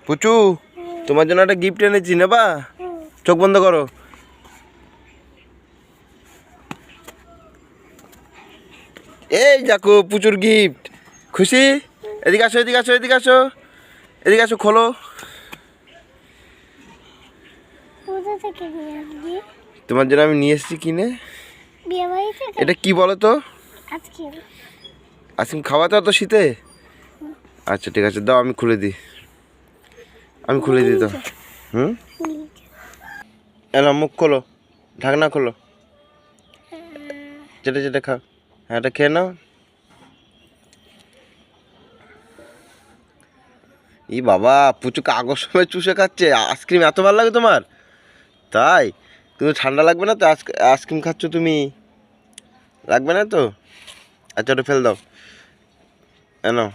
পুচু তোমার জন্য একটা গিফট এনেছি, নেবা? চোখ বন্ধ করো। এই দেখো পুচুর গিফট। খুশি? এদিকে আসো, এদিকে আসো, এদিকে আসো, এদিকে আসো, খোলো। তোমার জন্য আমি নিয়ে এসেছি কিনে। এটা কি বলো তো? আইসক্রিম খাওয়া তো শীতে? আচ্ছা ঠিক আছে, দাও আমি খুলে দিই। আমি খুলে দিই তো। এলো, মুখ খোলো, ঢাকনা খোলো, যেটা যেটা খাও। হ্যাঁ, এটা খেয়ে নাও। ই বাবা, পুচু কাগজ সময় চুষে খাচ্ছে। আইসক্রিম এত ভালো লাগে তোমার? তাই? কিন্তু ঠান্ডা লাগবে না তো? আইসক্রিম খাচ্ছ তুমি, লাগবে না তো? আচ্ছা ওটা ফেল দাও, এনো।